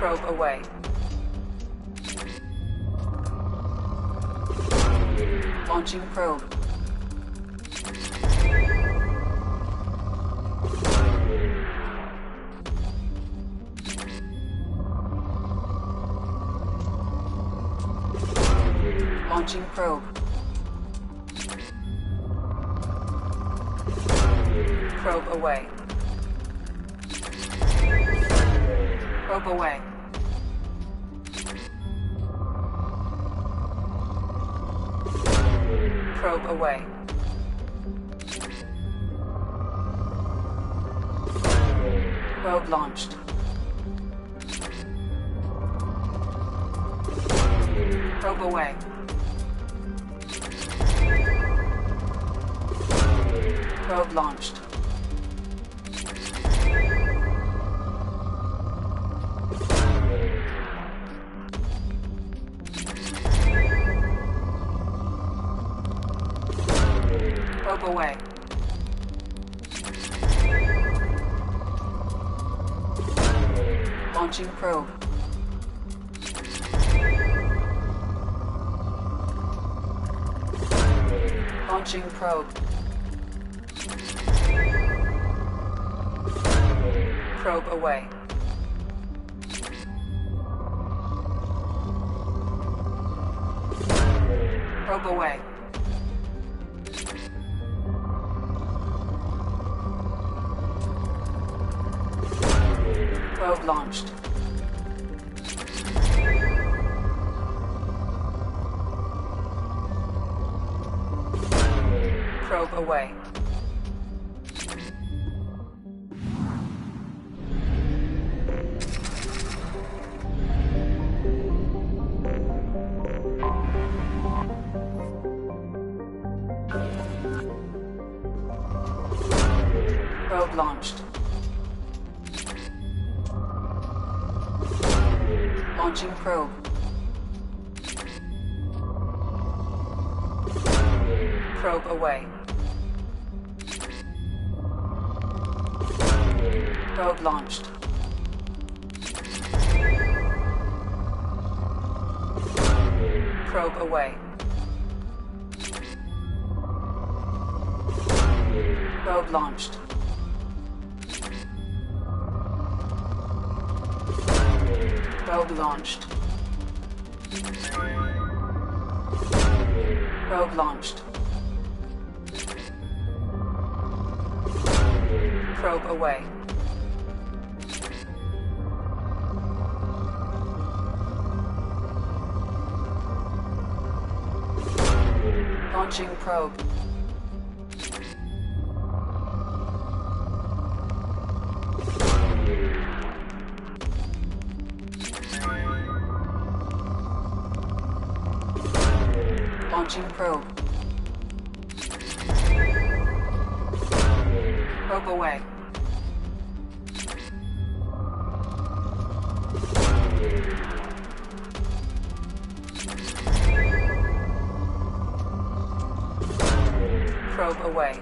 Probe away. Launching probe. Launching probe. Probe away. Probe away. Probe away. Probe launched. Probe away. Probe launched. Probe away. Launching probe. Launching probe. Probe away. Probe away. Probe launched. Probe away. Probe launched. Launching probe. Probe away. Probe launched. Probe away. Probe launched. Probe launched. Probe launched. Probe away. Launching probe. Launching probe. Probe away. Probe away.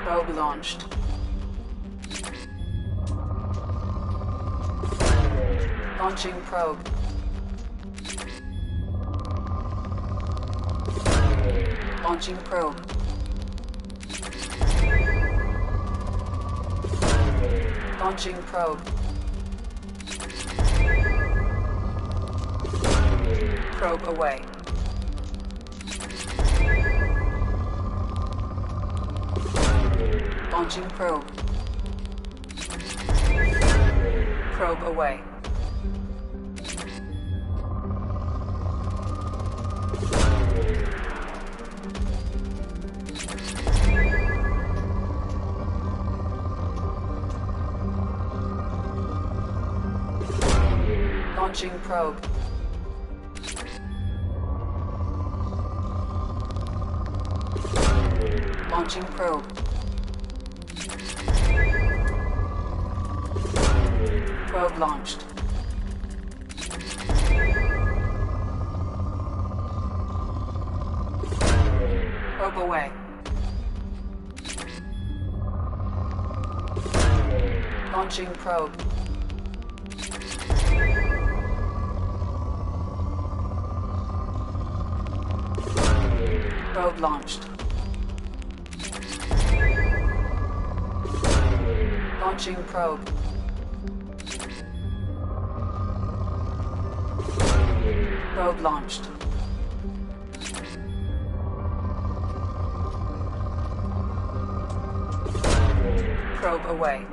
Probe launched. Launching probe. Launching probe. Launching probe. Probe away. Launching probe. Probe away. Launching probe. Launching probe. Probe launched. Probe away. Launching probe. Probe launched. Launching probe. Probe launched. Probe away.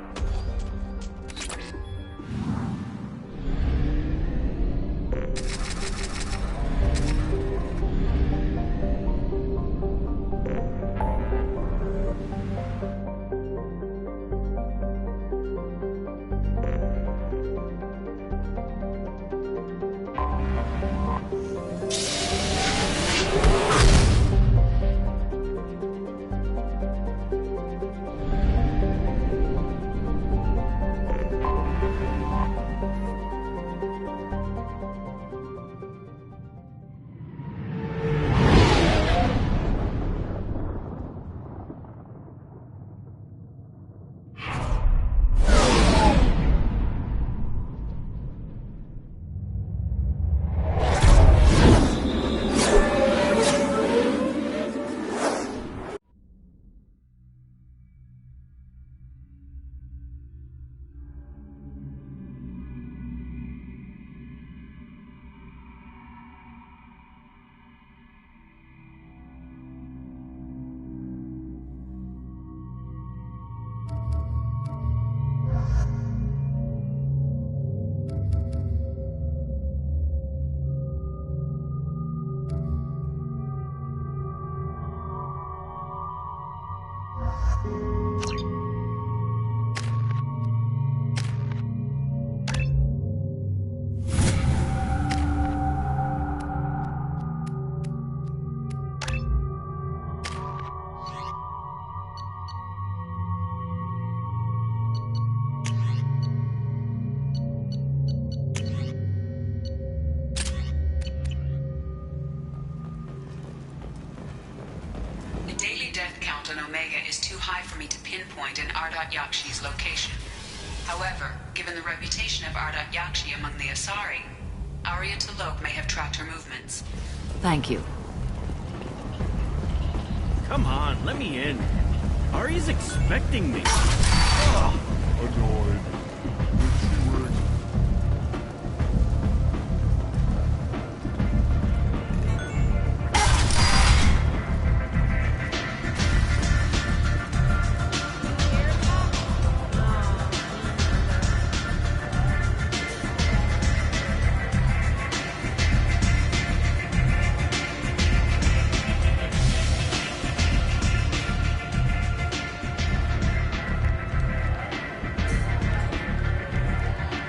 Is too high for me to pinpoint an Ardat Yakshi's location. However, given the reputation of Ardat Yakshi among the Asari, Arya T'Loak may have tracked her movements. Thank you. Come on, let me in. Arya's expecting me. Ugh. Annoyed.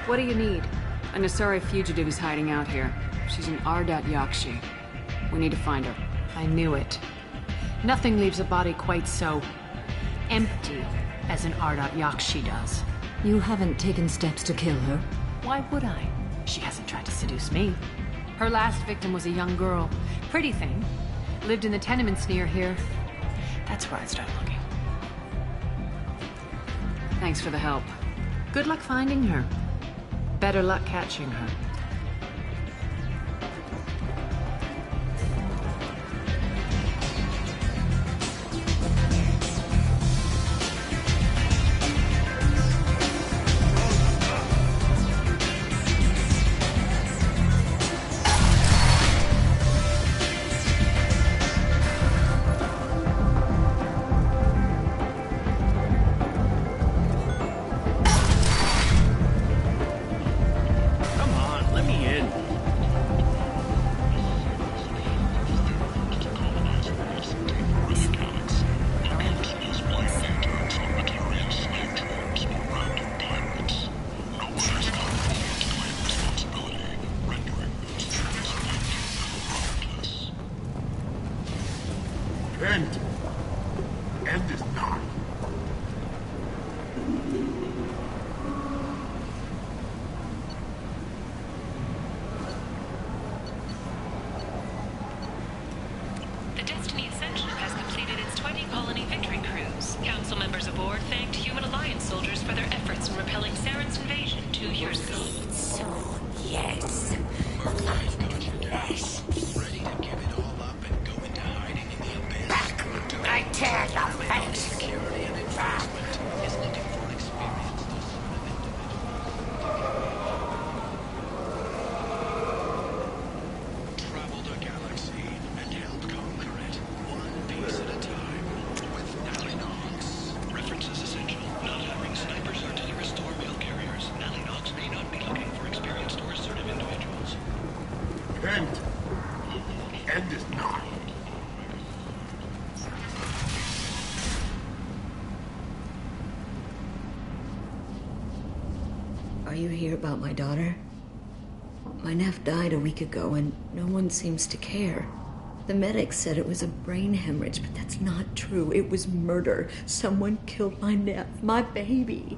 What do you need? An Asari fugitive is hiding out here. She's an Ardat Yakshi. We need to find her. I knew it. Nothing leaves a body quite so empty as an Ardat Yakshi does. You haven't taken steps to kill her? Why would I? She hasn't tried to seduce me. Her last victim was a young girl. Pretty thing. Lived in the tenements near here. That's where I'd start looking. Thanks for the help. Good luck finding her. Better luck catching her. End is not. The Destiny Ascension has completed Thanks. Security and enforcement is looking for experienced travel the galaxy and help conquer it, one piece at a time, with Alinox. References essential. Not having snipers or artillery or mail carriers. Alinox may not be looking for experienced or assertive individuals. End is not. Are you here about my daughter? My nephew died a week ago and no one seems to care. The medics said it was a brain hemorrhage, but that's not true. It was murder. Someone killed my nephew, my baby.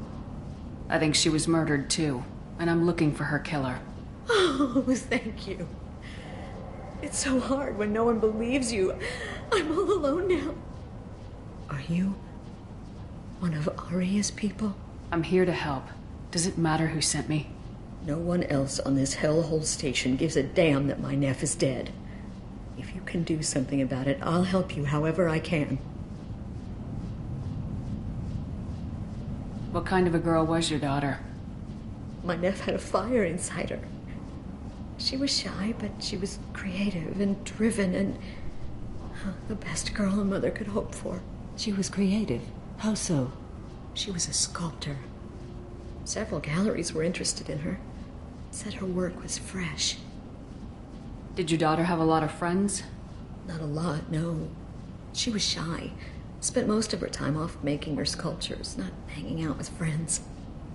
I think she was murdered too, and I'm looking for her killer. Oh, thank you. It's so hard when no one believes you. I'm all alone now. Are you one of Aria's people? I'm here to help. Does it matter who sent me? No one else on this hellhole station gives a damn that my nephew is dead. If you can do something about it, I'll help you however I can. What kind of a girl was your daughter? My nephew had a fire inside her. She was shy, but she was creative and driven and the best girl a mother could hope for. She was creative. How so? She was a sculptor. Several galleries were interested in her. Said her work was fresh. Did your daughter have a lot of friends? Not a lot, no. She was shy. Spent most of her time off making her sculptures, not hanging out with friends.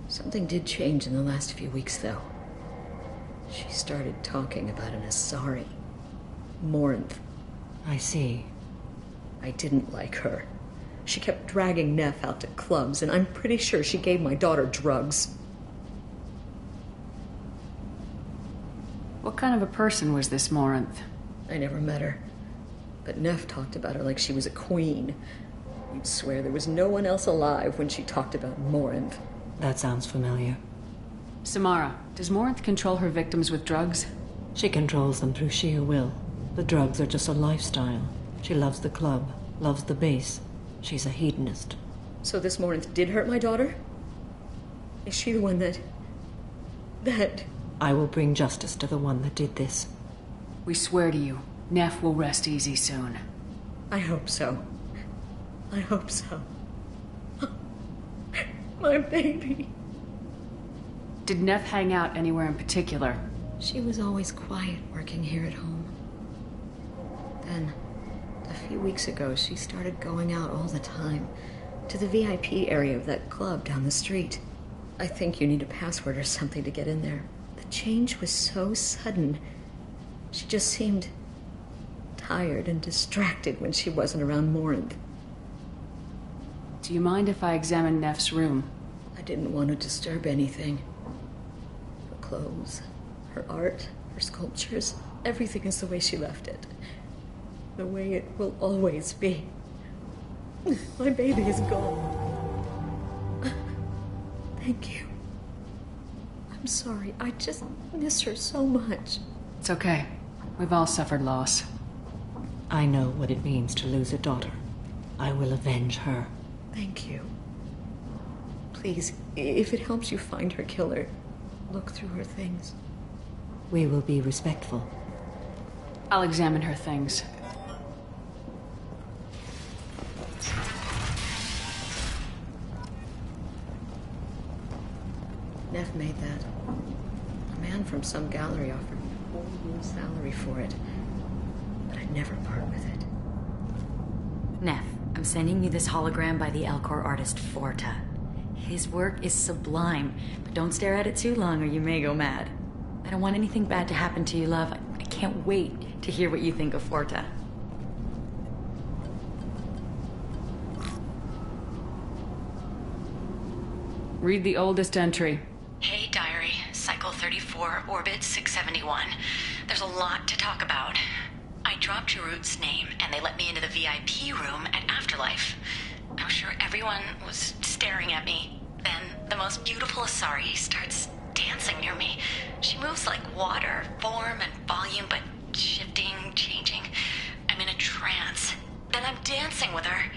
Something did change in the last few weeks, though. She started talking about an Asari. Morinth. I see. I didn't like her. She kept dragging Neff out to clubs, and I'm pretty sure she gave my daughter drugs. What kind of a person was this Morinth? I never met her. But Neff talked about her like she was a queen. You'd swear there was no one else alive when she talked about Morinth. That sounds familiar. Samara, does Morinth control her victims with drugs? She controls them through sheer will. The drugs are just a lifestyle. She loves the club, loves the base. She's a hedonist. So this Morinth did hurt my daughter? Is she the one that... I will bring justice to the one that did this. We swear to you, Neff will rest easy soon. I hope so. I hope so. My baby. Did Neff hang out anywhere in particular? She was always quiet working here at home. Then, a few weeks ago, she started going out all the time. To the VIP area of that club down the street. I think you need a password or something to get in there. The change was so sudden. She just seemed tired and distracted when she wasn't around Morinth. Do you mind if I examine Neff's room? I didn't want to disturb anything. Her clothes, her art, her sculptures, everything is the way she left it. The way it will always be. My baby is gone. Thank you. I'm sorry. I just miss her so much. It's okay. We've all suffered loss. I know what it means to lose a daughter. I will avenge her. Thank you. Please, if it helps you find her killer, look through her things. We will be respectful. I'll examine her things. Neff made that. A man from some gallery offered me a whole new salary for it. But I'd never part with it. Neff, I'm sending you this hologram by the Elcor artist Forta. His work is sublime, but don't stare at it too long or you may go mad. I don't want anything bad to happen to you, love. I can't wait to hear what you think of Forta. Read the oldest entry. Hey, Diary. Cycle 34, Orbit 671. There's a lot to talk about. I dropped Jarut's name, and they let me into the VIP room at Afterlife. I was sure everyone was staring at me. Then the most beautiful Asari starts dancing near me. She moves like water, form and volume, but shifting, changing. I'm in a trance. Then I'm dancing with her.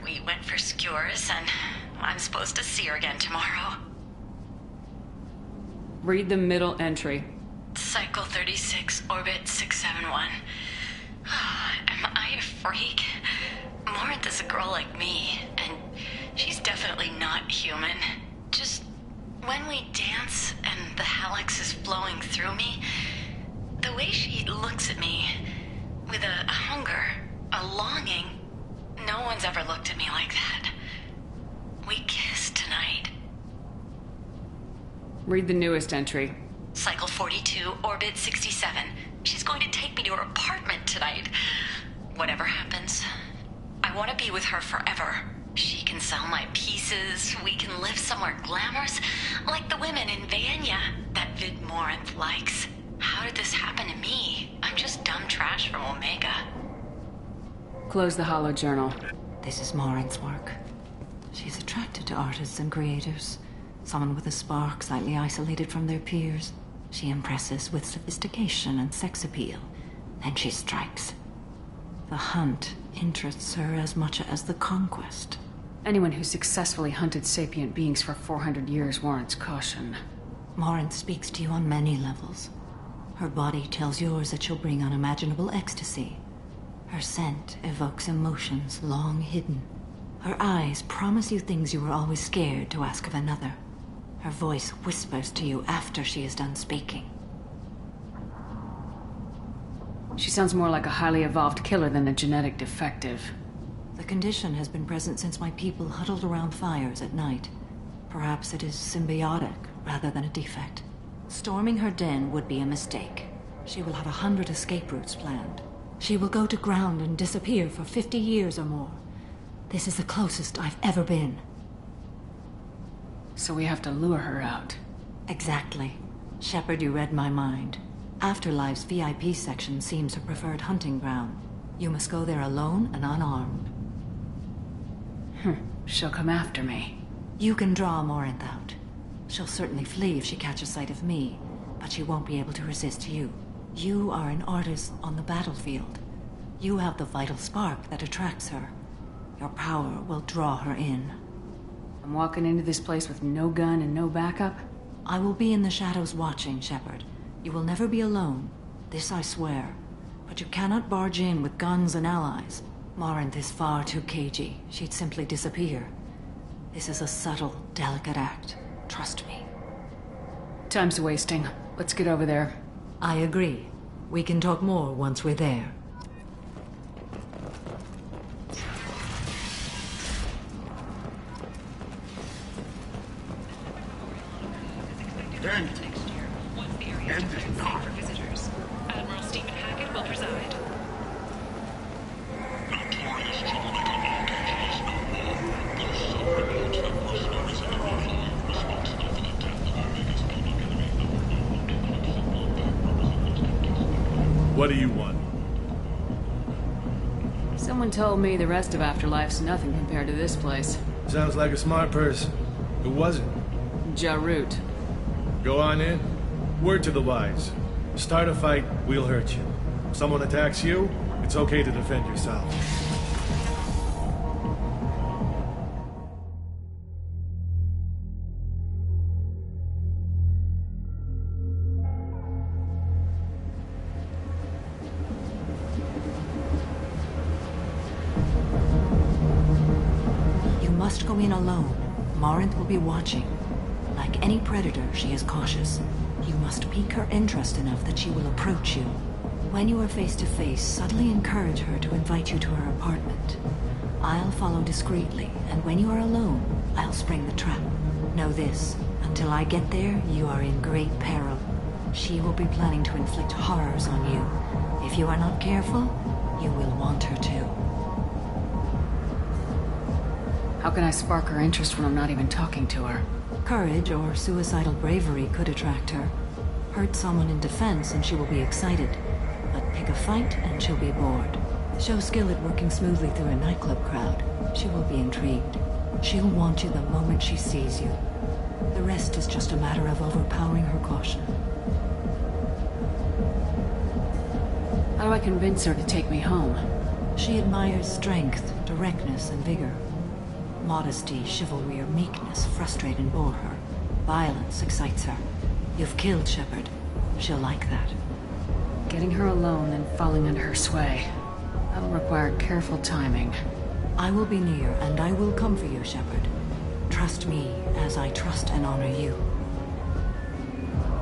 we went for skewers, and I'm supposed to see her again tomorrow. Read the middle entry. Cycle 36, orbit 671. Am I a freak? Morinth is a girl like me, and she's definitely not human. Just when we dance and the hallex is flowing through me, the way she looks at me with a hunger, a longing, no one's ever looked at me like that. We kissed tonight. Read the newest entry. Cycle 42, orbit 67. She's going to take me to her apartment tonight. Whatever happens, I want to be with her forever. She can sell my pieces. We can live somewhere glamorous, like the women in Vanya that Vid Morinth likes. How did this happen to me? I'm just dumb trash from Omega. Close the hollow journal. This is Morinth's work. She's attracted to artists and creators. Someone with a spark, slightly isolated from their peers. She impresses with sophistication and sex appeal. Then she strikes. The hunt interests her as much as the conquest. Anyone who successfully hunted sapient beings for 400 years warrants caution. Morinth speaks to you on many levels. Her body tells yours that she'll bring unimaginable ecstasy. Her scent evokes emotions long hidden. Her eyes promise you things you were always scared to ask of another. Her voice whispers to you after she is done speaking. She sounds more like a highly evolved killer than a genetic defective. The condition has been present since my people huddled around fires at night. Perhaps it is symbiotic rather than a defect. Storming her den would be a mistake. She will have 100 escape routes planned. She will go to ground and disappear for 50 years or more. This is the closest I've ever been. So we have to lure her out. Exactly. Shepard, you read my mind. Afterlife's VIP section seems her preferred hunting ground. You must go there alone and unarmed. She'll come after me. You can draw Morinth out. She'll certainly flee if she catches sight of me, but she won't be able to resist you. You are an artist on the battlefield. You have the vital spark that attracts her. Your power will draw her in. I'm walking into this place with no gun and no backup? I will be in the shadows watching, Shepard. You will never be alone. This I swear. But you cannot barge in with guns and allies. Morinth is far too cagey. She'd simply disappear. This is a subtle, delicate act. Trust me. Time's wasting. Let's get over there. I agree. We can talk more once we're there. Then, end is not. Visitors. Admiral Stephen Hackett will preside. Notorious troublemaker Arcade is no more. The Sovereign that was known as an overflow responsible for the death of Omega's public enemy. What do you want? Someone told me the rest of Afterlife's nothing compared to this place. Sounds like a smart person. Who was it? Jarut. Go on in. Word to the wise. Start a fight, we'll hurt you. If someone attacks you, it's okay to defend yourself. You must go in alone. Morinth will be watching. Like any predator, she is cautious. You must pique her interest enough that she will approach you. When you are face to face, subtly encourage her to invite you to her apartment. I'll follow discreetly, and when you are alone, I'll spring the trap. Know this, until I get there, you are in great peril. She will be planning to inflict horrors on you. If you are not careful, you will want her to. How can I spark her interest when I'm not even talking to her? Courage or suicidal bravery could attract her. Hurt someone in defense and she will be excited. But pick a fight and she'll be bored. Show skill at working smoothly through a nightclub crowd. She will be intrigued. She'll want you the moment she sees you. The rest is just a matter of overpowering her caution. How do I convince her to take me home? She admires strength, directness, and vigor. Modesty, chivalry, or meekness frustrate and bore her. Violence excites her. You've killed Shepard. She'll like that. Getting her alone and falling under her sway. That'll require careful timing. I will be near, and I will come for you, Shepard. Trust me as I trust and honor you.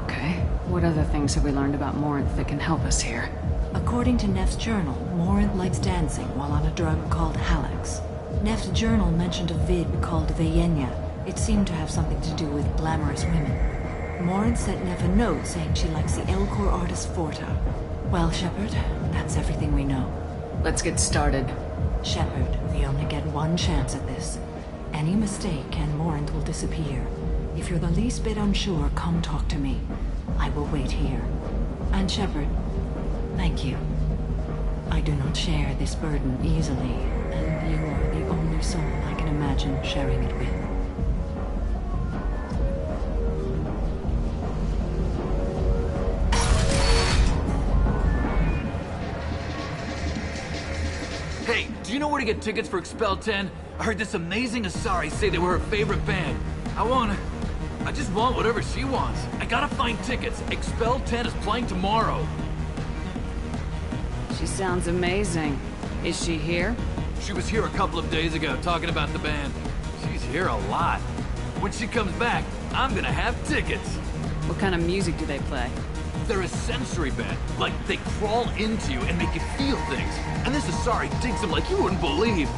Okay. What other things have we learned about Morinth that can help us here? According to Neff's journal, Morinth likes dancing while on a drug called Halax. Neff's journal mentioned a vid called Vayenya. It seemed to have something to do with glamorous women. Morinth sent Neff a note saying she likes the Elcor artist Forta. Well, Shepard, that's everything we know. Let's get started. Shepard, we only get one chance at this. Any mistake and Morinth will disappear. If you're the least bit unsure, come talk to me. I will wait here. And Shepard, thank you. I do not share this burden easily, and you are the only soul I can imagine sharing it with. Hey, do you know where to get tickets for Expel 10? I heard this amazing Asari say they were her favorite band. I just want whatever she wants. I gotta find tickets. Expel 10 is playing tomorrow. She sounds amazing. Is she here? She was here a couple of days ago talking about the band. She's here a lot. When she comes back, I'm gonna have tickets. What kind of music do they play? They're a sensory band. Like, they crawl into you and make you feel things. And this Asari digs them like you wouldn't believe.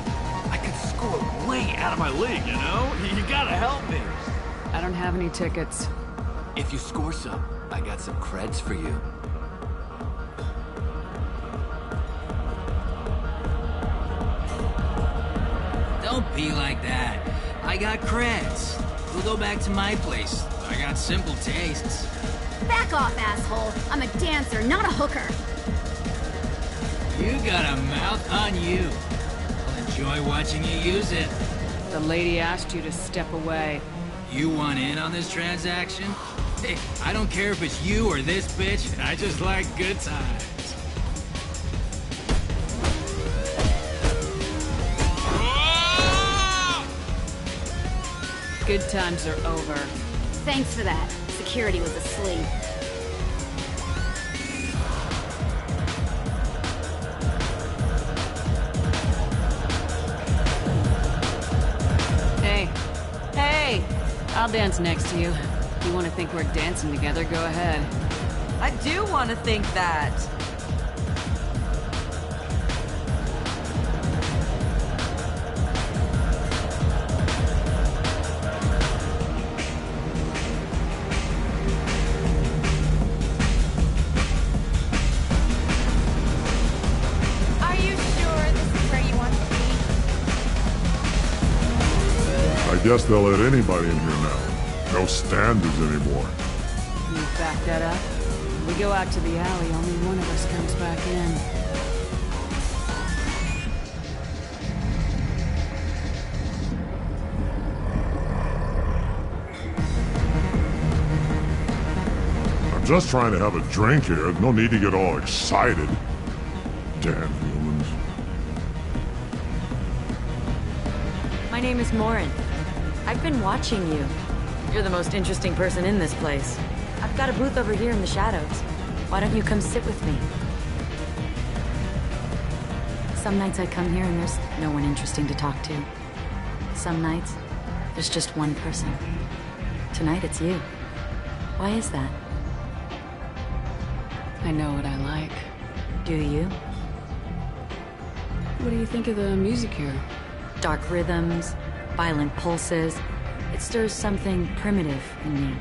I could score way out of my league, you know? You gotta help me. I don't have any tickets. If you score some, I got some creds for you. Don't be like that. I got creds. We'll go back to my place. I got simple tastes. Back off, asshole. I'm a dancer, not a hooker. You got a mouth on you. I'll enjoy watching you use it. The lady asked you to step away. You want in on this transaction? Hey, I don't care if it's you or this bitch. I just like good times. Good times are over. Thanks for that. Security was asleep. Hey! I'll dance next to you. If you want to think we're dancing together, go ahead. I do want to think that. Are you sure this is where you want to be? I guess they'll let anybody in here now. No standards anymore. Can you back that up? When we go out to the alley, only one of us comes back in. I'm just trying to have a drink here. No need to get all excited. Damn humans. My name is Morinth. I've been watching you. You're the most interesting person in this place. I've got a booth over here in the shadows. Why don't you come sit with me? Some nights I come here and there's no one interesting to talk to. Some nights, there's just one person. Tonight it's you. Why is that? I know what I like. Do you? What do you think of the music here? Dark rhythms, violent pulses. It stirs something primitive in me.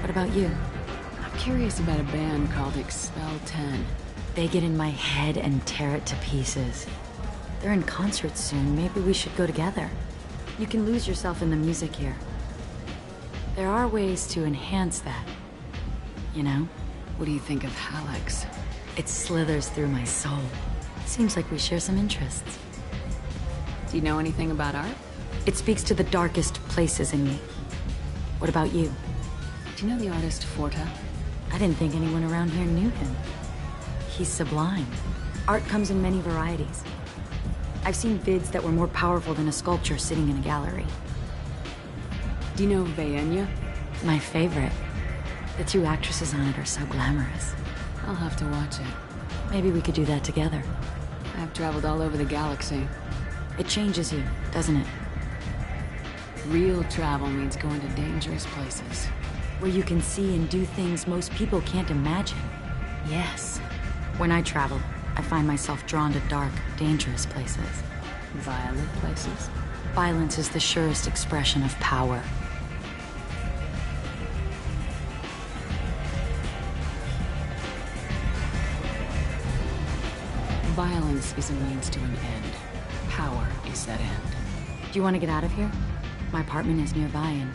What about you? I'm curious about a band called Expel 10. They get in my head and tear it to pieces. They're in concert soon. Maybe we should go together. You can lose yourself in the music here. There are ways to enhance that. You know? What do you think of Halax? It slithers through my soul. Seems like we share some interests. Do you know anything about art? It speaks to the darkest places in me. What about you? Do you know the artist Forta? I didn't think anyone around here knew him. He's sublime. Art comes in many varieties. I've seen vids that were more powerful than a sculpture sitting in a gallery. Do you know Vaenya? My favorite. The two actresses on it are so glamorous. I'll have to watch it. Maybe we could do that together. I've traveled all over the galaxy. It changes you, doesn't it? Real travel means going to dangerous places. Where you can see and do things most people can't imagine. Yes. When I travel, I find myself drawn to dark, dangerous places. Violent places? Violence is the surest expression of power. Violence is a means to an end. Power is that end. Do you want to get out of here? My apartment is nearby and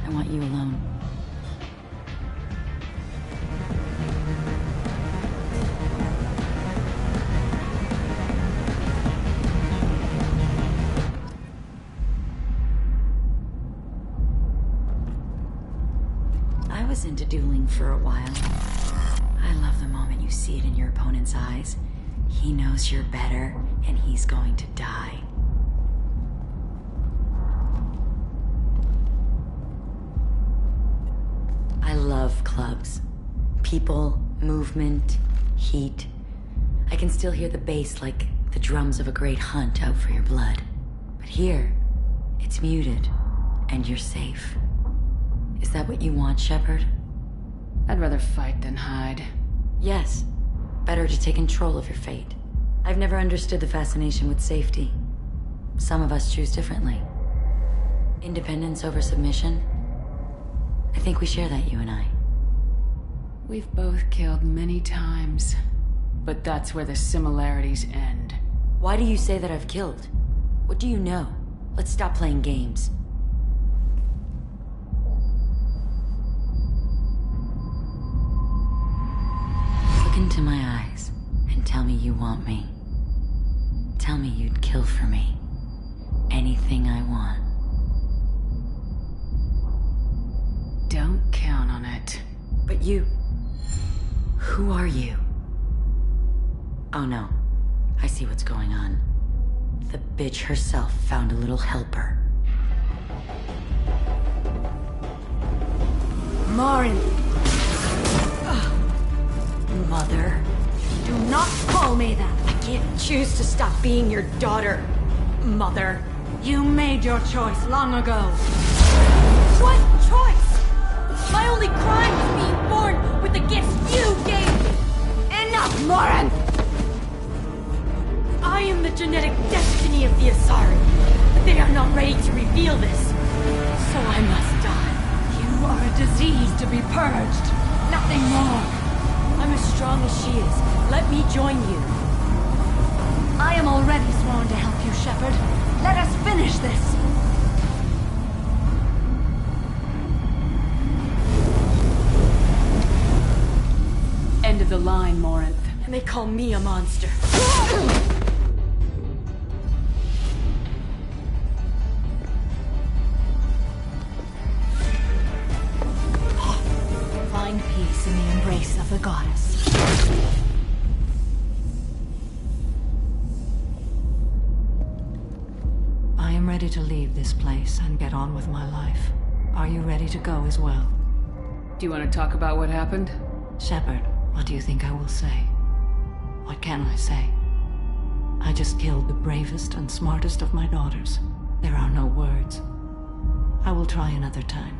I want you alone. I was into dueling for a while. I love the moment you see it in your opponent's eyes. He knows you're better, and he's going to die. I love clubs. People, movement, heat. I can still hear the bass like the drums of a great hunt out for your blood. But here, it's muted, and you're safe. Is that what you want, Shepard? I'd rather fight than hide. Yes. Better to take control of your fate. I've never understood the fascination with safety. Some of us choose differently. Independence over submission? I think we share that, you and I. We've both killed many times, but that's where the similarities end. Why do you say that I've killed? What do you know? Let's stop playing games. Look into my eyes and tell me you want me. Tell me you'd kill for me. Anything I want. Don't count on it. But you... Who are you? Oh no. I see what's going on. The bitch herself found a little helper. Marin! Mother. Do not call me that! I can't choose to stop being your daughter, Mother. You made your choice long ago. What choice? My only crime was being born with the gifts you gave me! Enough, Marin! I am the genetic destiny of the Asari. They are not ready to reveal this. So I must die. You are a disease to be purged. Nothing more. I'm as strong as she is. Let me join you. I am already sworn to help you, Shepard. Let us finish this. End of the line, Morinth. And they call me a monster. Find peace in the embrace of the goddess. I am ready to leave this place and get on with my life. Are you ready to go as well? Do you want to talk about what happened? Shepard, what do you think I will say? What can I say? I just killed the bravest and smartest of my daughters. There are no words. I will try another time.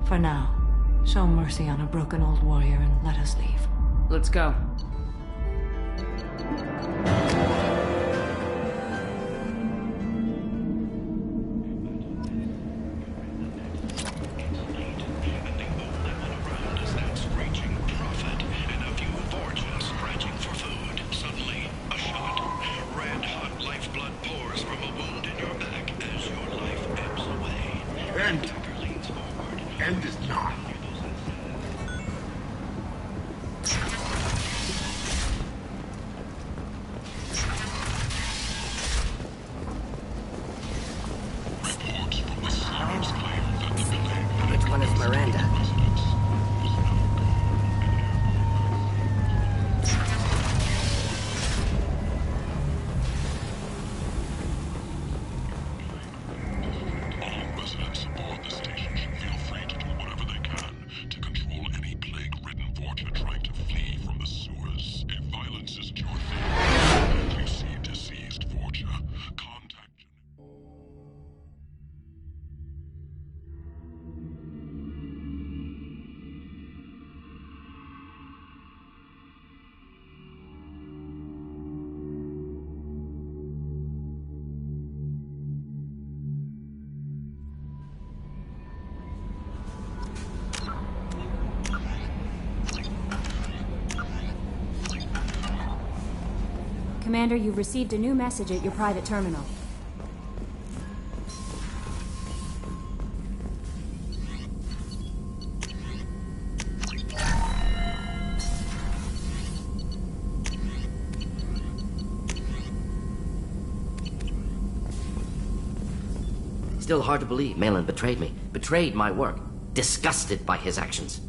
For now, show mercy on a broken old warrior and let us leave. Let's go. End is not. Which one is Miranda? Commander, you've received a new message at your private terminal. Still hard to believe Malin betrayed me. Betrayed my work. Disgusted by his actions.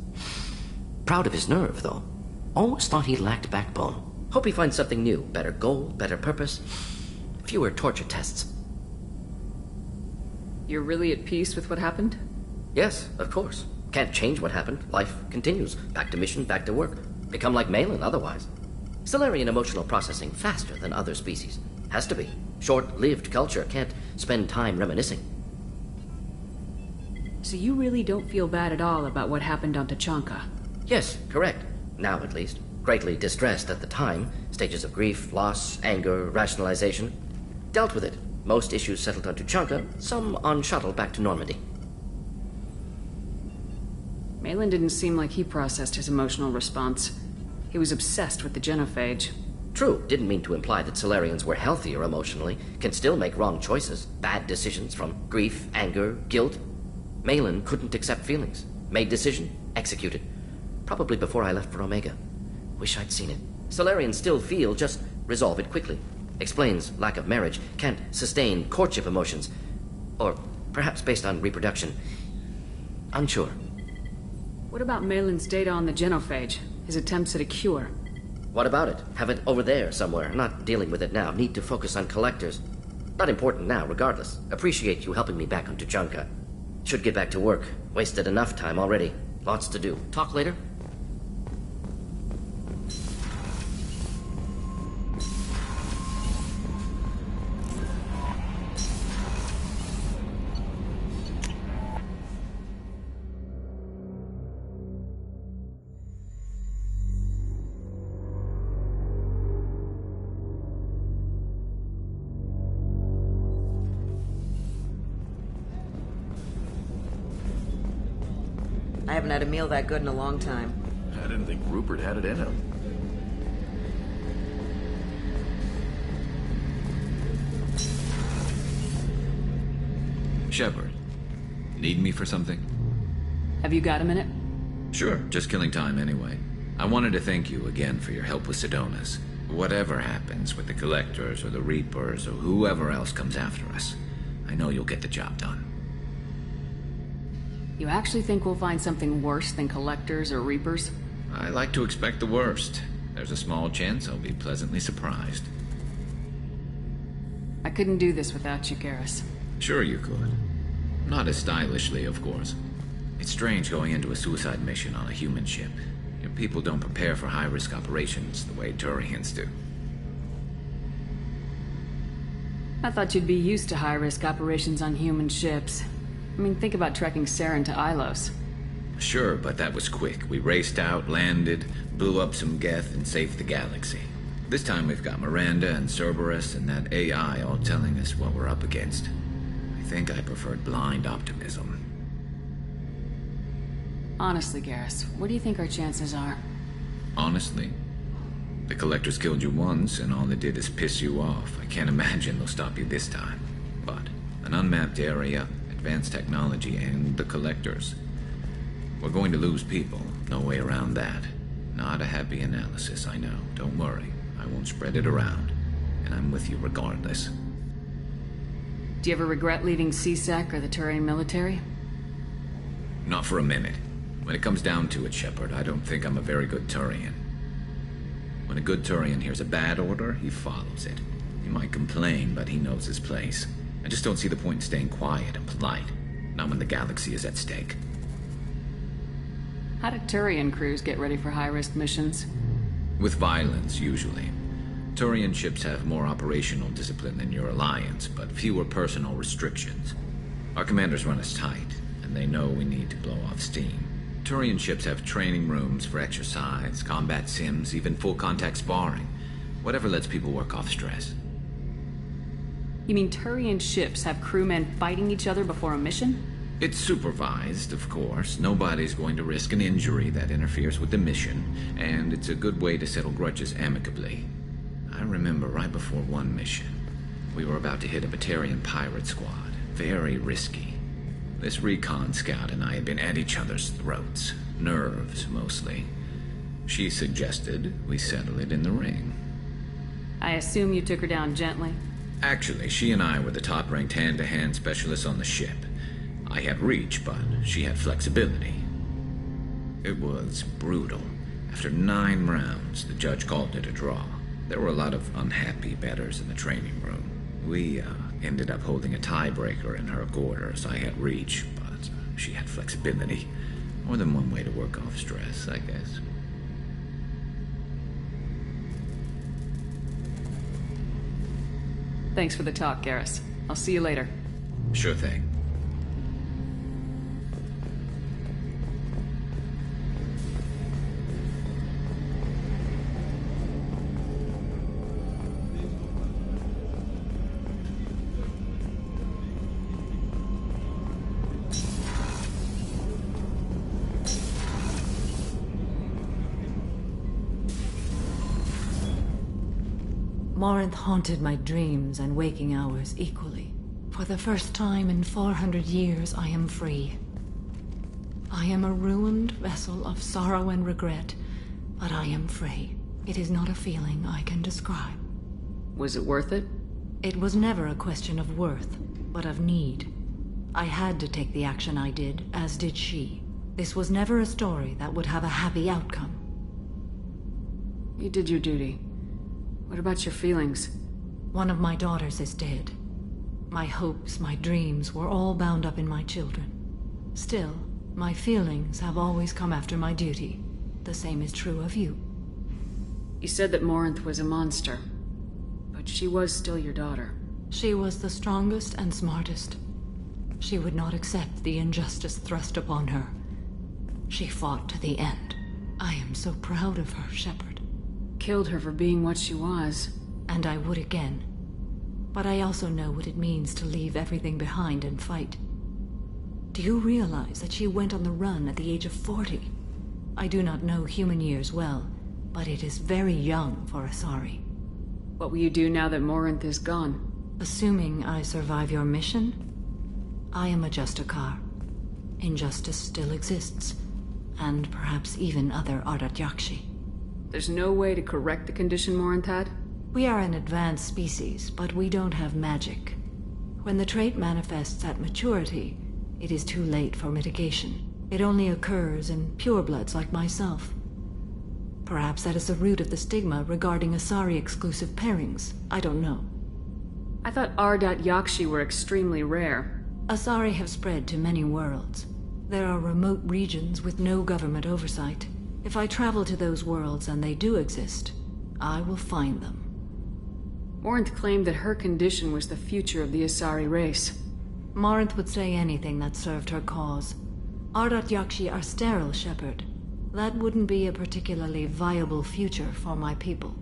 Proud of his nerve, though. Always thought he lacked backbone. Hope he finds something new. Better goal, better purpose. Fewer torture tests. You're really at peace with what happened? Yes, of course. Can't change what happened. Life continues. Back to mission, back to work. Become like Malin otherwise. Solarian emotional processing faster than other species. Has to be. Short-lived culture can't spend time reminiscing. So you really don't feel bad at all about what happened on Tachanka? Yes, correct. Now at least. Greatly distressed at the time. Stages of grief, loss, anger, rationalization. Dealt with it. Most issues settled on Tachanka, some on shuttle back to Normandy. Malin didn't seem like he processed his emotional response. He was obsessed with the genophage. True, didn't mean to imply that Solarians were healthier emotionally, can still make wrong choices, bad decisions from grief, anger, guilt. Malin couldn't accept feelings. Made decision, executed. Probably before I left for Omega. Wish I'd seen it. Solarians still feel, just resolve it quickly. Explains lack of marriage, can't sustain courtship emotions. Or perhaps based on reproduction. Unsure. What about Malin's data on the genophage? His attempts at a cure? What about it? Have it over there somewhere. Not dealing with it now. Need to focus on collectors. Not important now, regardless. Appreciate you helping me back on Tachanka. Should get back to work. Wasted enough time already. Lots to do. Talk later? I haven't had a meal that good in a long time. I didn't think Rupert had it in him. Shepard, need me for something? Have you got a minute? Sure, just killing time anyway. I wanted to thank you again for your help with Sedona's. Whatever happens with the Collectors or the Reapers or whoever else comes after us, I know you'll get the job done. You actually think we'll find something worse than Collectors or Reapers? I like to expect the worst. There's a small chance I'll be pleasantly surprised. I couldn't do this without you, Garrus. Sure you could. Not as stylishly, of course. It's strange going into a suicide mission on a human ship. Your people don't prepare for high-risk operations the way Turians do. I thought you'd be used to high-risk operations on human ships. I mean, think about trekking Saren to Ilos. Sure, but that was quick. We raced out, landed, blew up some Geth, and saved the galaxy. This time we've got Miranda and Cerberus and that AI all telling us what we're up against. I think I preferred blind optimism. Honestly, Garrus, what do you think our chances are? Honestly? The Collectors killed you once, and all they did is piss you off. I can't imagine they'll stop you this time. But an unmapped area, advanced technology, and the Collectors. We're going to lose people. No way around that. Not a happy analysis, I know. Don't worry. I won't spread it around. And I'm with you regardless. Do you ever regret leaving CSEC or the Turian military? Not for a minute. When it comes down to it, Shepard, I don't think I'm a very good Turian. When a good Turian hears a bad order, he follows it. He might complain, but he knows his place. I just don't see the point in staying quiet and polite. Not when the galaxy is at stake. How do Turian crews get ready for high-risk missions? With violence, usually. Turian ships have more operational discipline than your alliance, but fewer personal restrictions. Our commanders run us tight, and they know we need to blow off steam. Turian ships have training rooms for exercise, combat sims, even full-contact sparring. Whatever lets people work off stress. You mean Turian ships have crewmen fighting each other before a mission? It's supervised, of course. Nobody's going to risk an injury that interferes with the mission, and it's a good way to settle grudges amicably. I remember right before one mission, we were about to hit a Batarian pirate squad. Very risky. This recon scout and I had been at each other's throats. Nerves, mostly. She suggested we settle it in the ring. I assume you took her down gently? Actually, she and I were the top-ranked hand-to-hand specialists on the ship. I had reach, but she had flexibility. It was brutal. After 9 rounds, the judge called it a draw. There were a lot of unhappy bettors in the training room. We ended up holding a tiebreaker in her quarters. I had reach, but she had flexibility. More than one way to work off stress, I guess. Thanks for the talk, Garrus. I'll see you later. Sure thing. Morinth haunted my dreams and waking hours equally. For the first time in 400 years, I am free. I am a ruined vessel of sorrow and regret, but I am free. It is not a feeling I can describe. Was it worth it? It was never a question of worth, but of need. I had to take the action I did, as did she. This was never a story that would have a happy outcome. You did your duty. What about your feelings? One of my daughters is dead. My hopes, my dreams were all bound up in my children. Still, my feelings have always come after my duty. The same is true of you. You said that Morinth was a monster, but she was still your daughter. She was the strongest and smartest. She would not accept the injustice thrust upon her. She fought to the end. I am so proud of her, Shepard. Killed her for being what she was. And I would again. But I also know what it means to leave everything behind and fight. Do you realize that she went on the run at the age of 40? I do not know human years well, but it is very young for Asari. What will you do now that Morinth is gone? Assuming I survive your mission, I am a Justicar. Injustice still exists, and perhaps even other Ardat Yakshi. There's no way to correct the condition Morinth had? We are an advanced species, but we don't have magic. When the trait manifests at maturity, it is too late for mitigation. It only occurs in purebloods like myself. Perhaps that is the root of the stigma regarding Asari-exclusive pairings. I don't know. I thought Ardat Yakshi were extremely rare. Asari have spread to many worlds. There are remote regions with no government oversight. If I travel to those worlds and they do exist, I will find them. Morinth claimed that her condition was the future of the Asari race. Morinth would say anything that served her cause. Ardat Yakshi are sterile, Shepard. That wouldn't be a particularly viable future for my people.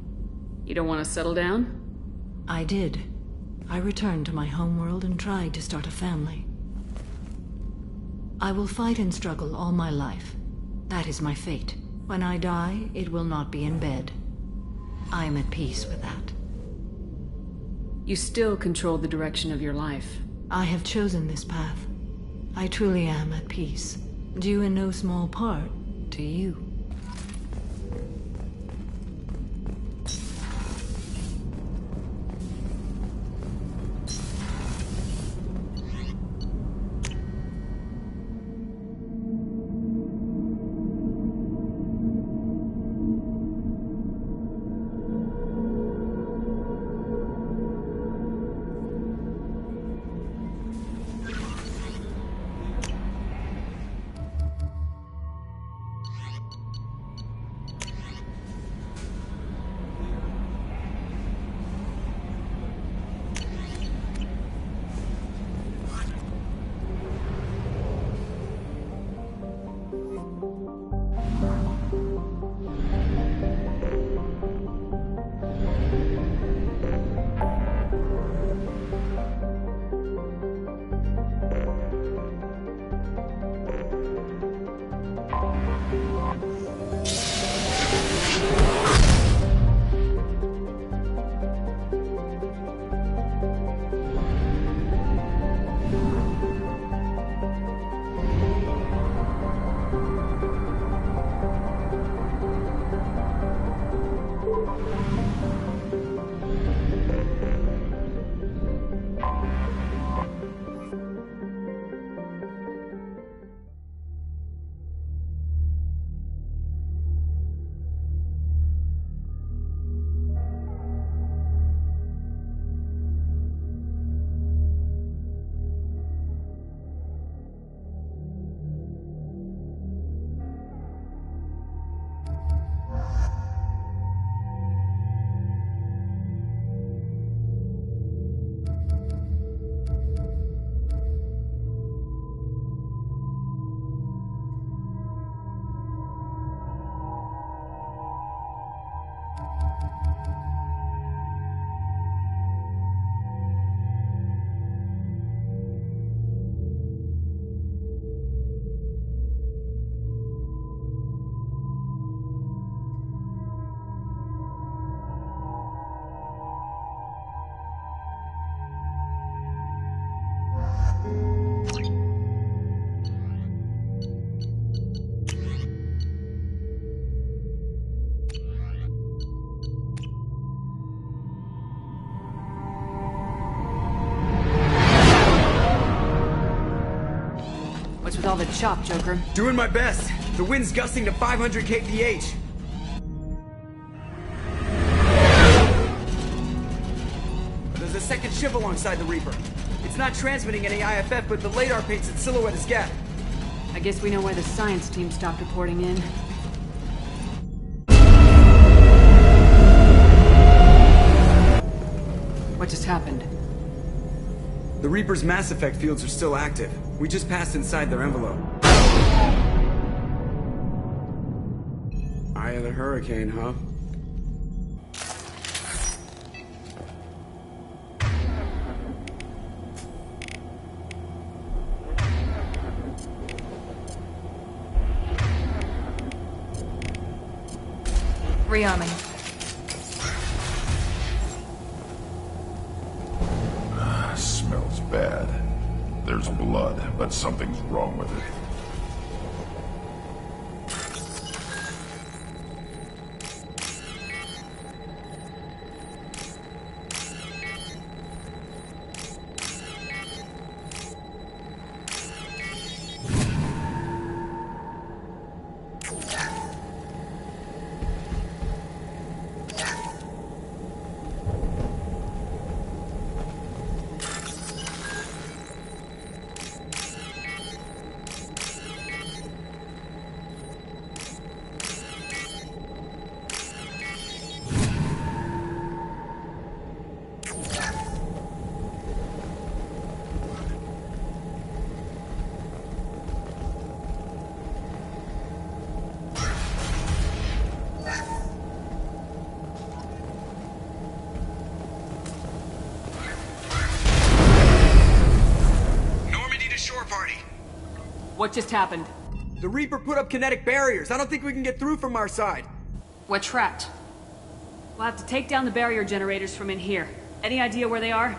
You don't want to settle down? I did. I returned to my homeworld and tried to start a family. I will fight and struggle all my life. That is my fate. When I die, it will not be in bed. I am at peace with that. You still control the direction of your life. I have chosen this path. I truly am at peace, due in no small part to you. with all the chop, Joker. Doing my best. The wind's gusting to 500 kph. There's a second ship alongside the Reaper. It's not transmitting any IFF, but the radar paints its silhouette as Geth. I guess we know why the science team stopped reporting in. What just happened? The Reaper's mass effect fields are still active. We just passed inside their envelope. Eye of the hurricane, huh? Rearming. Smells bad. There's blood, but something's wrong with it. What just happened? The Reaper put up kinetic barriers. I don't think we can get through from our side. We're trapped. We'll have to take down the barrier generators from in here. Any idea where they are?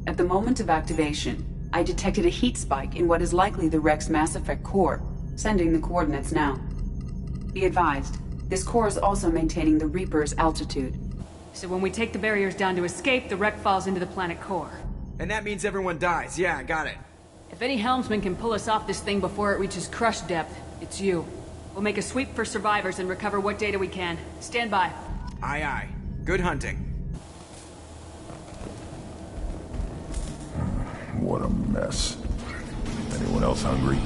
At the moment of activation, I detected a heat spike in what is likely the Rex Mass Effect core, sending the coordinates now. Be advised, this core is also maintaining the Reaper's altitude. So when we take the barriers down to escape, the wreck falls into the planet core. And that means everyone dies. Yeah, I got it. If any helmsman can pull us off this thing before it reaches crush depth, it's you. We'll make a sweep for survivors and recover what data we can. Stand by. Aye, aye. Good hunting. What a mess. Anyone else hungry?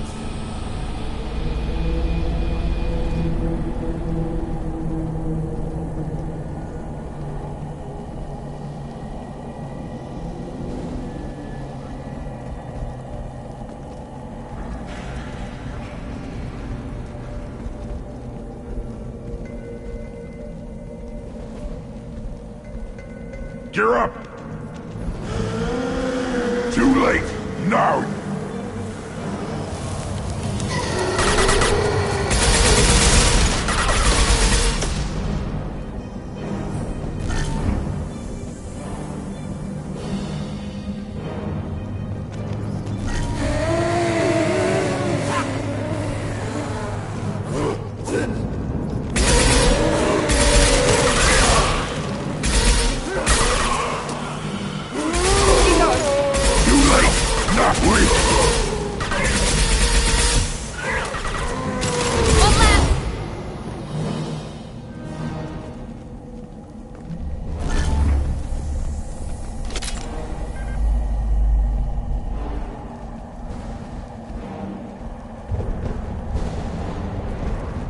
Gear up! Too late! Now!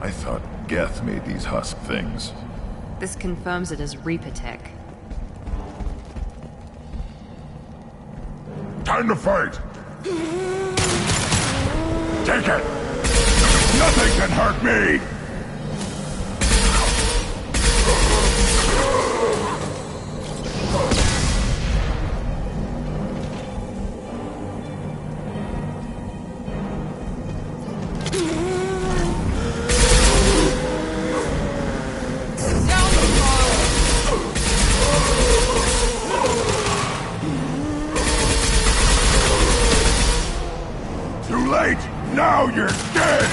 I thought Geth made these husk things. This confirms it as Reaper tech. Time to fight! Take it! Nothing can hurt me! Too late! Now you're dead!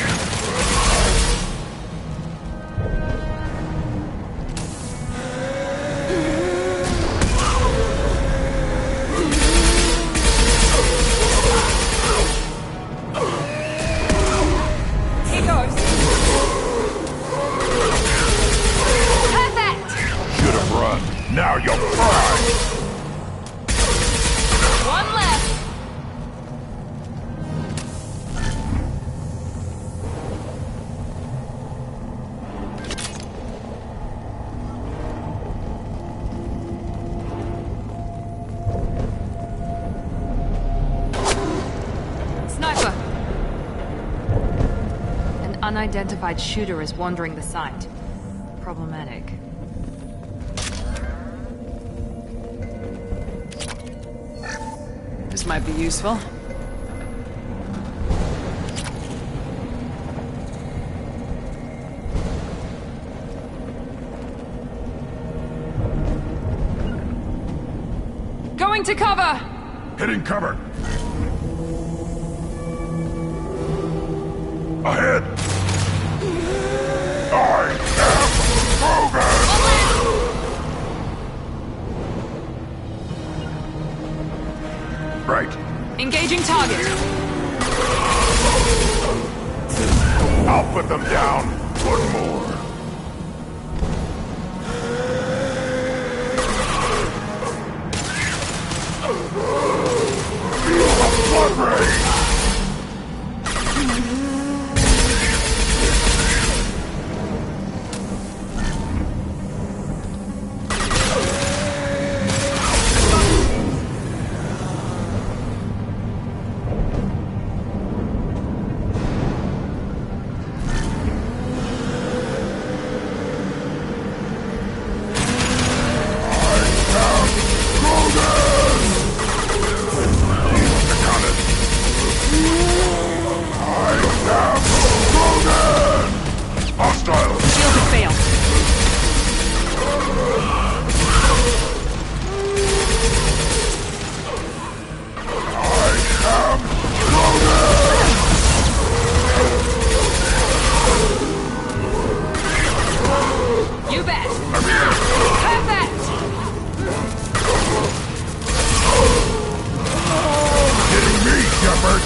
unidentified shooter is wandering the site. Problematic. This might be useful. Going to cover! Hitting cover! Ahead! I am Paragon! Right. Engaging target. I'll put them down. One more. Feel the blood rain! Shepard!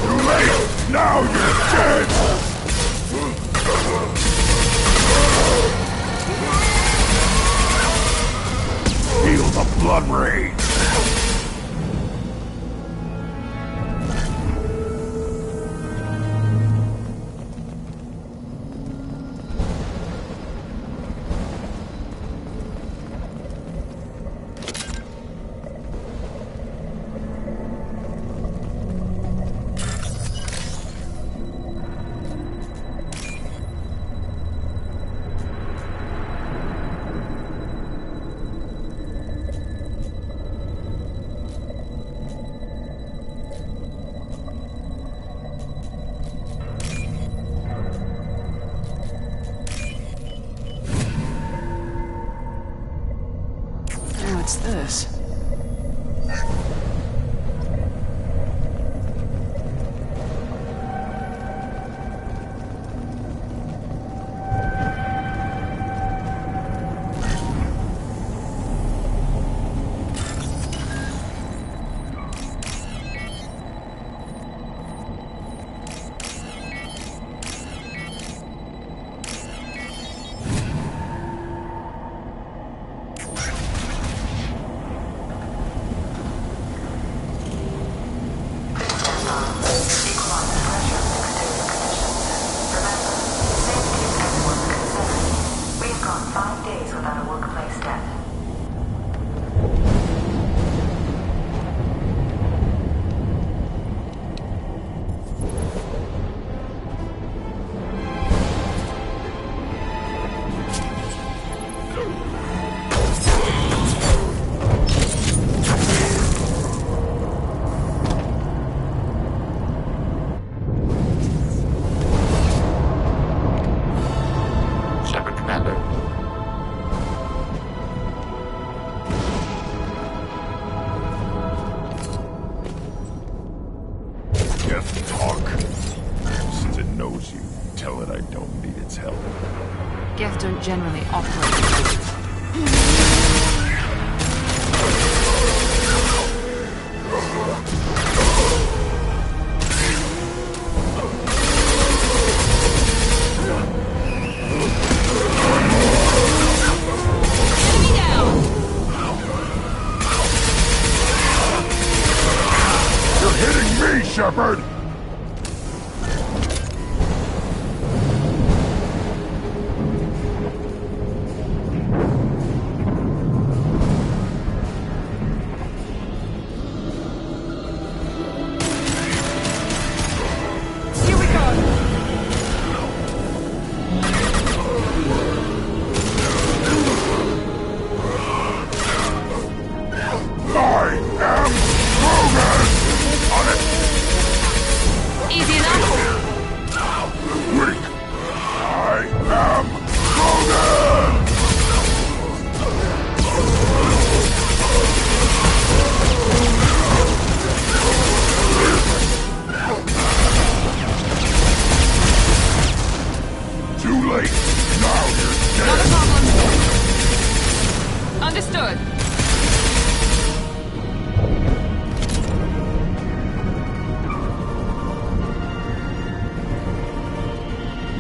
Too late! Now you're dead! Feel the blood rage! What's this? Don't generally operate. You're hitting me, Shepard!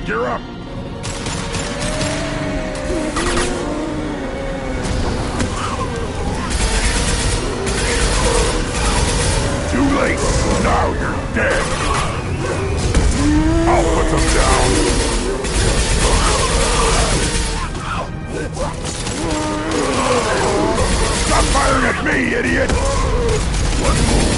Gear up! Too late! Now you're dead! I'll put them down! Stop firing at me, idiot! Let's move!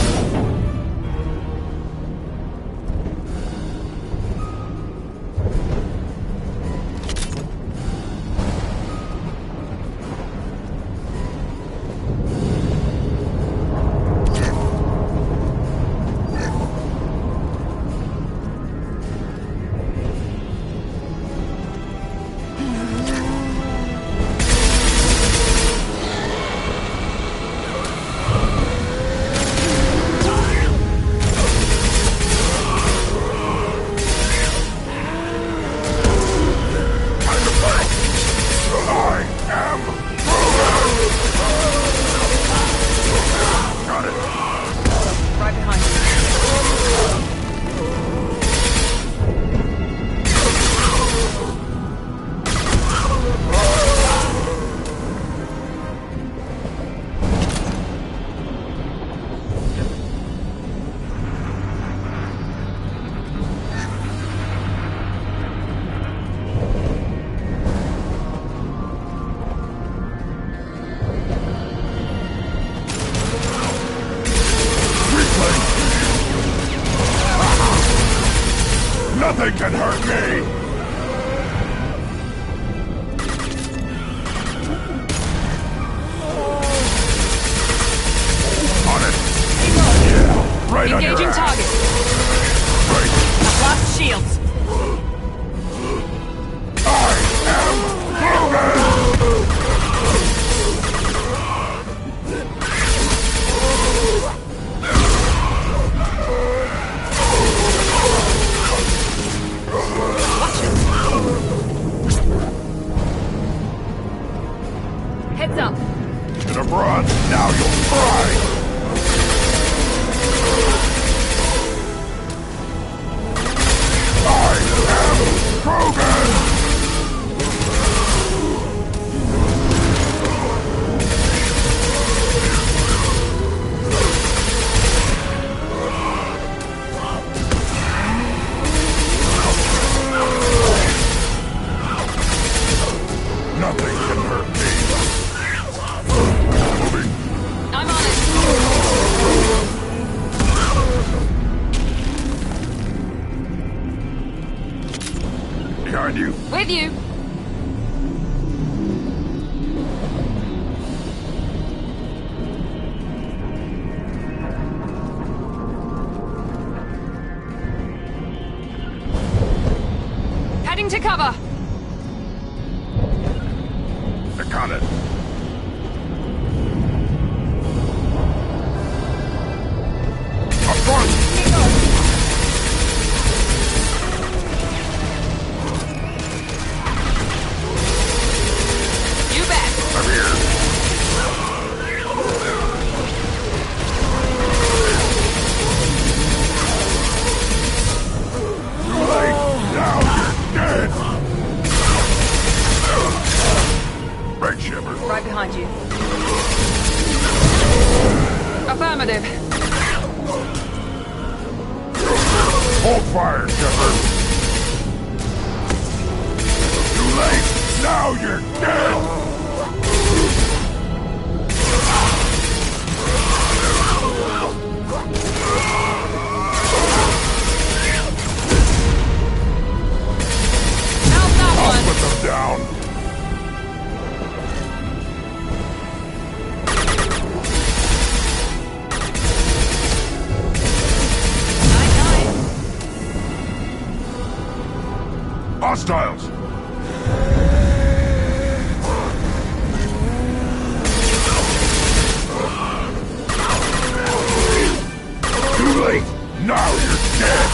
Nothing can hurt me! On it! Yeah, right on your Engaging ass. target. Right. I've lost shields. I am Logan! Heads up. In a bronze, now you'll fry! I am Paragon! Nothing can hurt me. Moving. I'm on it. Behind you. With you. Heading to cover. I got it. Up front! You bet. I'm here. Too late. Now you're dead. Right, Shepard. Right behind you. Affirmative. Hold fire, Shepard. Too late. Now you're dead. How's that I'll one? put them down. Hostiles! Too late! Now you're dead!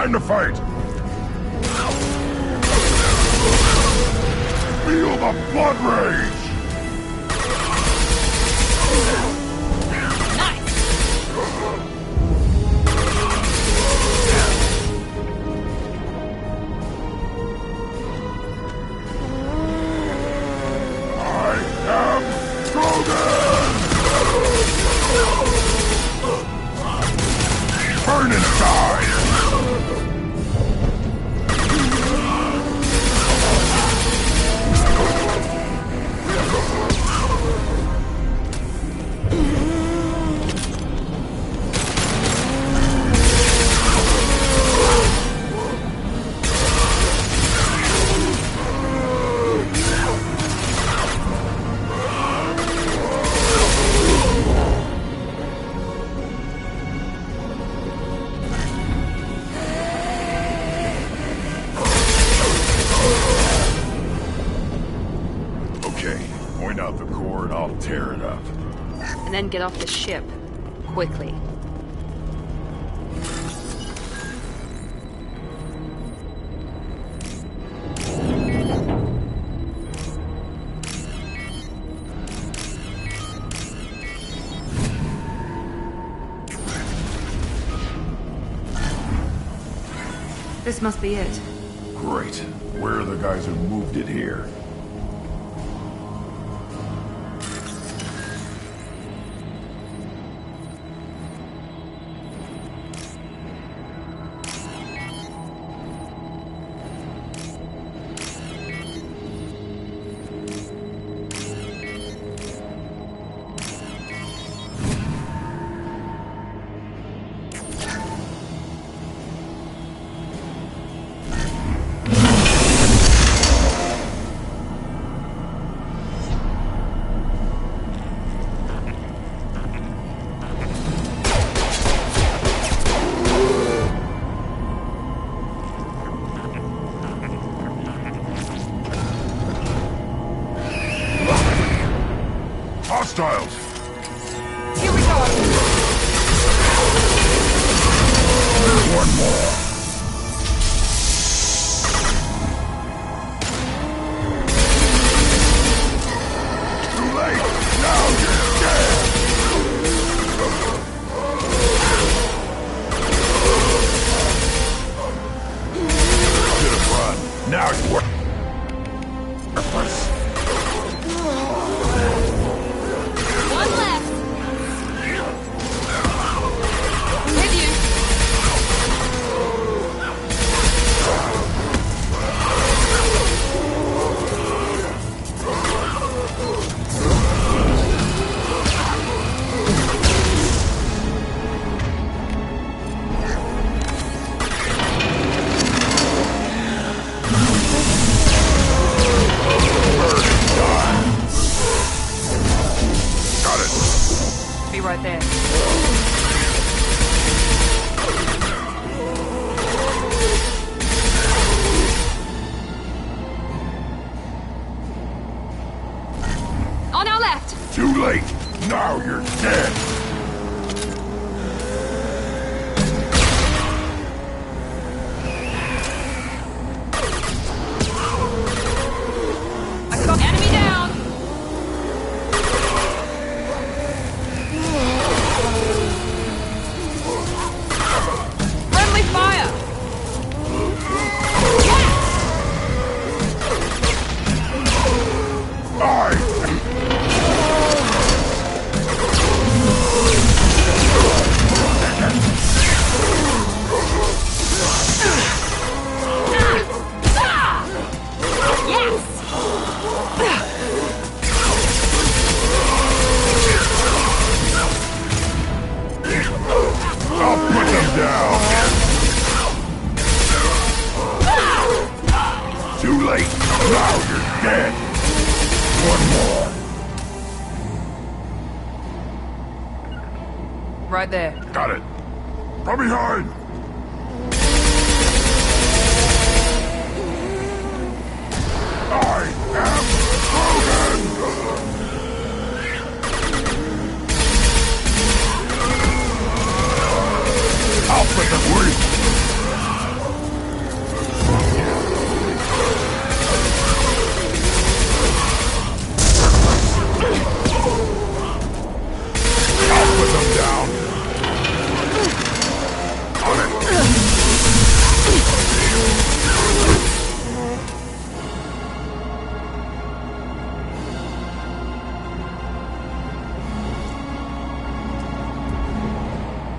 Time to fight! Feel the blood rage! Burn and die! And then get off the ship. Quickly. This must be it. Great. Where are the guys who moved it here? Hostiles! Here we go! One more! Too late! Now you're dead! Should have run. Now it's worthless. Right there. On our left! Too late! Now you're dead! I got enemy down! Fire! I'll put them down! Too late! Now you're dead! One more! Right there. Got it! From behind! I am Paragon! I'll put them free!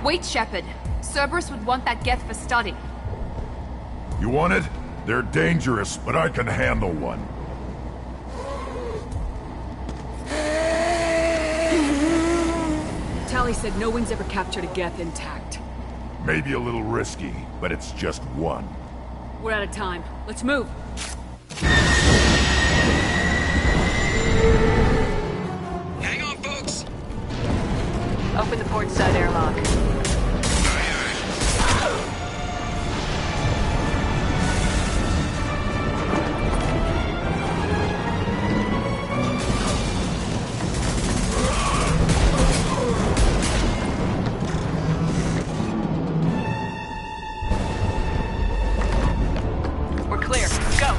Wait, Shepard. Cerberus would want that Geth for study. You want it? They're dangerous, but I can handle one. Tally said no one's ever captured a Geth intact. Maybe a little risky, but it's just one. We're out of time. Let's move. Hang on, folks. Open the port side airlock. We're clear. Go.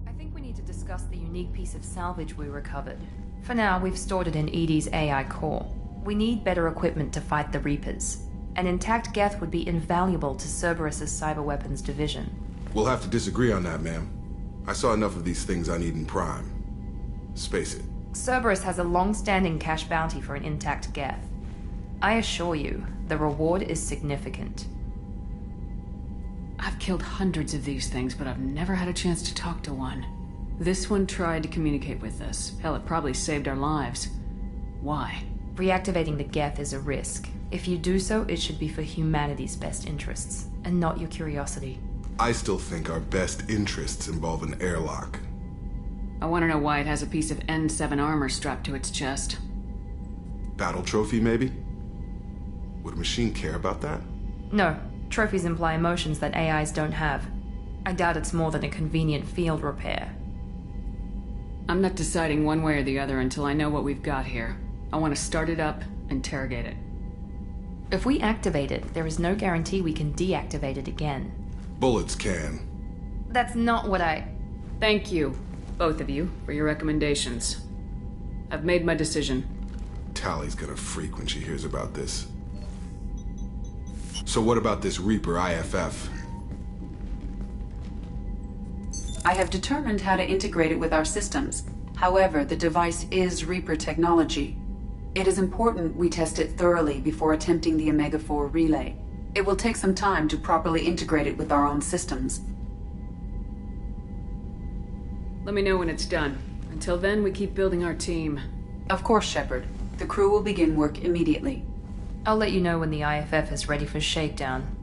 I think we need to discuss the unique piece of salvage we recovered. For now, we've stored it in Edie's AI core. We need better equipment to fight the Reapers. An intact Geth would be invaluable to Cerberus's cyber weapons division. We'll have to disagree on that, ma'am. I saw enough of these things I need in Prime. Space it. Cerberus has a long-standing cash bounty for an intact Geth. I assure you, the reward is significant. I've killed hundreds of these things, but I've never had a chance to talk to one. This one tried to communicate with us. Hell, it probably saved our lives. Why? Reactivating the Geth is a risk. If you do so, it should be for humanity's best interests, and not your curiosity. I still think our best interests involve an airlock. I want to know why it has a piece of N7 armor strapped to its chest. Battle trophy, maybe? Would a machine care about that? No. Trophies imply emotions that AIs don't have. I doubt it's more than a convenient field repair. I'm not deciding one way or the other until I know what we've got here. I want to start it up, interrogate it. If we activate it, there is no guarantee we can deactivate it again. Bullets can. That's not what I... Thank you, both of you, for your recommendations. I've made my decision. Tally's gonna freak when she hears about this. So what about this Reaper IFF? I have determined how to integrate it with our systems. However, the device is Reaper technology. It is important we test it thoroughly before attempting the Omega-4 relay. It will take some time to properly integrate it with our own systems. Let me know when it's done. Until then, we keep building our team. Of course, Shepard. The crew will begin work immediately. I'll let you know when the IFF is ready for shakedown.